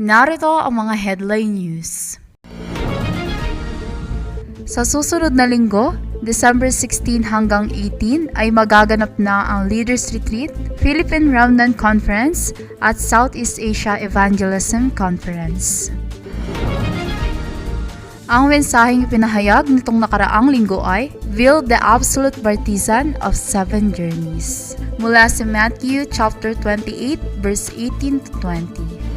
Narito ang mga headline news. Sa susunod na linggo, December 16 hanggang 18 ay magaganap na ang Leaders Retreat, Philippine Remnant Conference at Southeast Asia Evangelism Conference. Ang mensaheng ipinahayag nitong nakaraang linggo ay Will the Absolute Partisan of Seven Journeys, mula sa Matthew chapter 28 verse 18 to 20.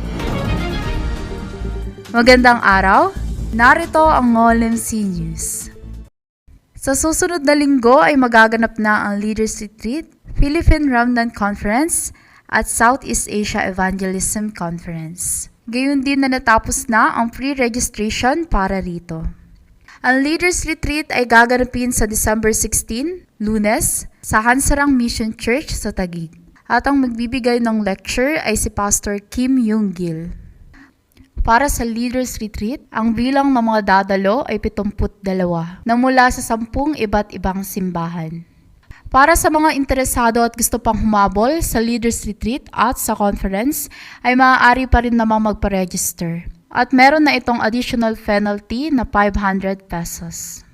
Magandang araw! Narito ang OLMC News. Sa susunod na linggo ay magaganap na ang Leaders Retreat, Philippine Remnant Conference at Southeast Asia Evangelism Conference. Gayon din na natapos na ang pre-registration para rito. Ang Leaders Retreat ay gaganapin sa December 16, Lunes, sa Hansarang Mission Church sa Taguig. At ang magbibigay ng lecture ay si Pastor Kim Yung Gil. Para sa Leaders Retreat, ang bilang ng mga dadalo ay 72 na mula sa 10 iba't ibang simbahan. Para sa mga interesado at gusto pang humabol sa Leaders Retreat at sa conference, ay maaari pa rin namang magpa-register. At meron na itong additional penalty na 500 pesos.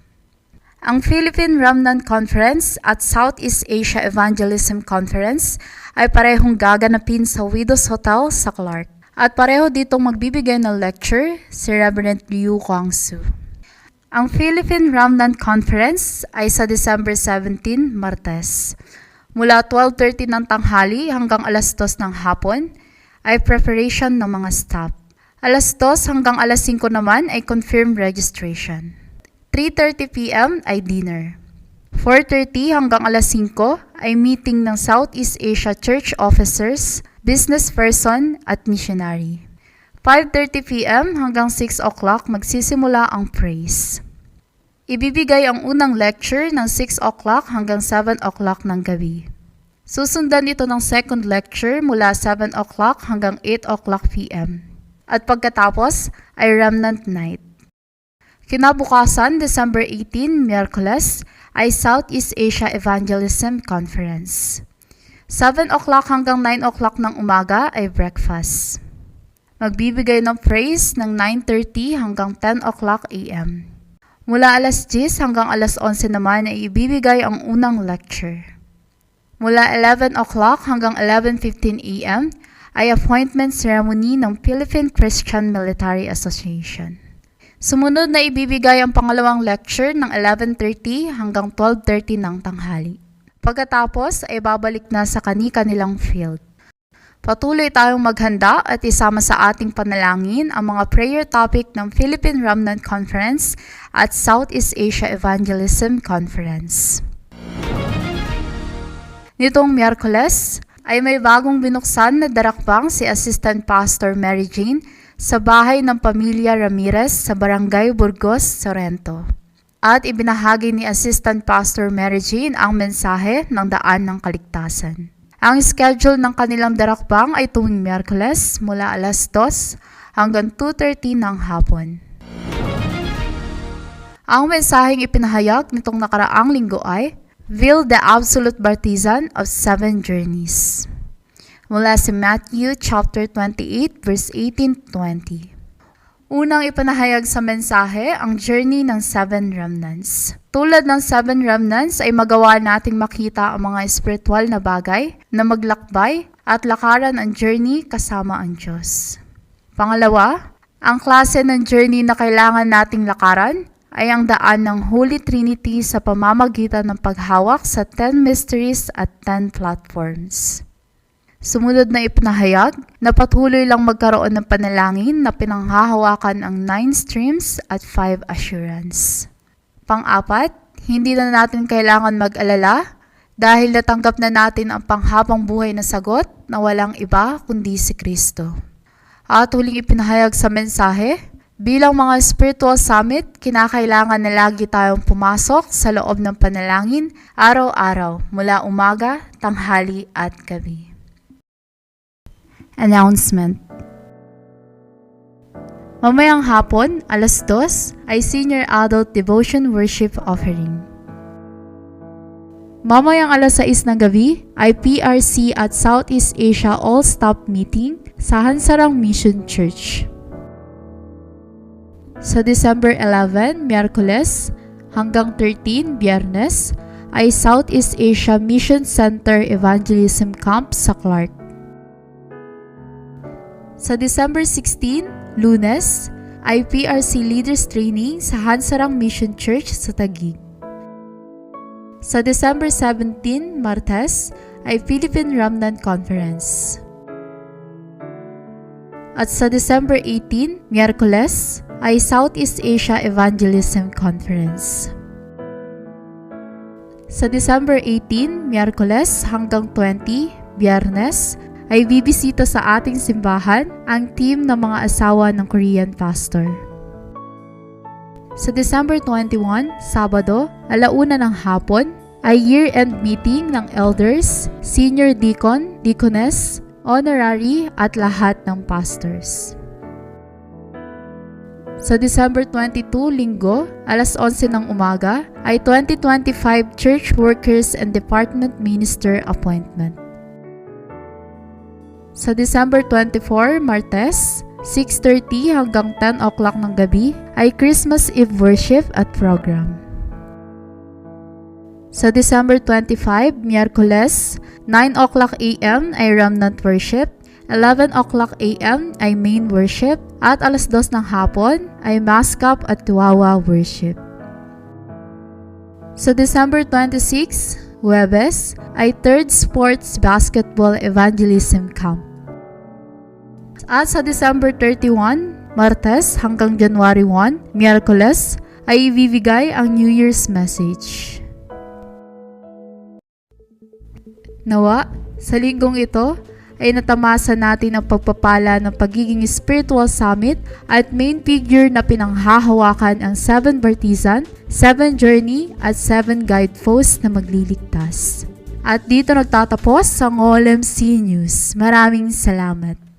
Ang Philippine Remnant Conference at Southeast Asia Evangelism Conference ay parehong gaganapin sa Widows Hotel sa Clark. At pareho ditong magbibigay ng lecture si Reverend Liu Guangsu. Ang Philippine Remnant Conference ay sa December 17, Martes. Mula 12:30 ng tanghali hanggang alas 2 ng hapon ay preparation ng mga staff. Alas 2 hanggang alas 5 naman ay confirmed registration. 3:30 p.m. ay dinner. 4:30 hanggang alas 5 ay meeting ng Southeast Asia Church Officers, business person at missionary. 5:30 p.m. hanggang 6 o'clock magsisimula ang praise. Ibibigay ang unang lecture ng 6 o'clock hanggang 7 o'clock ng gabi. Susundan ito ng second lecture mula 7 o'clock hanggang 8 o'clock p.m. At pagkatapos ay Remnant Night. Kinabukasan, December 18, Miyerkules, ay Southeast Asia Evangelism Conference. 7 o'clock hanggang 9 o'clock ng umaga ay breakfast. Magbibigay ng praise ng 9:30 hanggang 10 o'clock a.m. Mula alas 10 hanggang alas 11 naman ay ibibigay ang unang lecture. Mula 11 o'clock hanggang 11:15 a.m. ay appointment ceremony ng Philippine Christian Military Association. Sumunod na ibibigay ang pangalawang lecture ng 11:30 hanggang 12:30 ng tanghali. Pagkatapos ay babalik na sa kani-kanilang field. Patuloy tayong maghanda at isama sa ating panalangin ang mga prayer topic ng Philippine Remnant Conference at Southeast Asia Evangelism Conference. Nitong Miyerkules ay may bagong binuksan na darakbang si Assistant Pastor Mary Jane sa bahay ng pamilya Ramirez sa Barangay Burgos, Sorrento. At ibinahagi ni Assistant Pastor Mary Jane ang mensahe ng daan ng kaligtasan. Ang schedule ng kanilang darakbang ay tuwing Miyerkules mula alas 2 hanggang 2:30 ng hapon. Ang mensaheng ipinahayag nitong nakaraang linggo ay Will the Absolute Partisan of Seven Journeys, mula sa Matthew chapter 28 verse 18 to 20. Unang ipanahayag sa mensahe ang journey ng 7 remnants. Tulad ng 7 remnants ay magawa nating makita ang mga espiritual na bagay na maglakbay at lakaran ang journey kasama ang Diyos. Pangalawa, ang klase ng journey na kailangan nating lakaran ay ang daan ng Holy Trinity sa pamamagitan ng paghawak sa 10 mysteries at 10 platforms. Sumunod na ipinahayag na patuloy lang magkaroon ng panalangin na pinanghahawakan ang 9 streams at 5 assurance. Pang-apat, hindi na natin kailangan mag-alala dahil natanggap na natin ang panghabang buhay na sagot na walang iba kundi si Kristo. At huling ipinahayag sa mensahe, bilang mga spiritual summit, kinakailangan na lagi tayong pumasok sa loob ng panalangin araw-araw mula umaga, tanghali at gabi. Announcement. Mamayang hapon, alas 2, ay Senior Adult Devotion Worship Offering. Mamayang alas 6 ng gabi ay PRC at Southeast Asia All-Stop Meeting sa Hansarang Mission Church. Sa December 11, Miyerkules, hanggang 13, Biyernes, ay Southeast Asia Mission Center Evangelism Camp sa Clark. Sa December 16, Lunes, ay PRC Leaders Training sa Hansarang Mission Church sa Taguig. Sa December 17, Martes, ay Philippine Remnant Conference. At sa December 18, Miyerkules, ay Southeast Asia Evangelism Conference. Sa December 18, Miyerkules hanggang 20, Biyernes, ay bibisita sa ating simbahan ang team ng mga asawa ng Korean pastor. Sa December 21, Sabado, alauna ng hapon, ay year-end meeting ng elders, senior deacon, deaconess, honorary at lahat ng pastors. Sa December 22, Linggo, alas 11 ng umaga, ay 2025 Church Workers and Department Minister Appointment. Sa December 24, Martes, 6:30 hanggang 10 o'clock ng gabi ay Christmas Eve worship at program. Sa December 25, Miyerkules, 9 o'clock a.m. ay Remnant Worship, 11 o'clock a.m. ay Main Worship, at alas 2 ng hapon ay Maskap at Tuwawa Worship. Sa December 26, Huwebes, ay 3rd Sports Basketball Evangelism Camp. At sa December 31, Martes hanggang January 1, Miyerkules, ay ibibigay ang New Year's message. Nawa, sa linggong ito, ay natamasa natin ang pagpapala ng pagiging spiritual summit at main figure na pinanghahawakan ang 7 Bartizan, 7 Journey at 7 Guideposts na magliligtas. At dito nagtatapos ang OLMC News. Maraming salamat.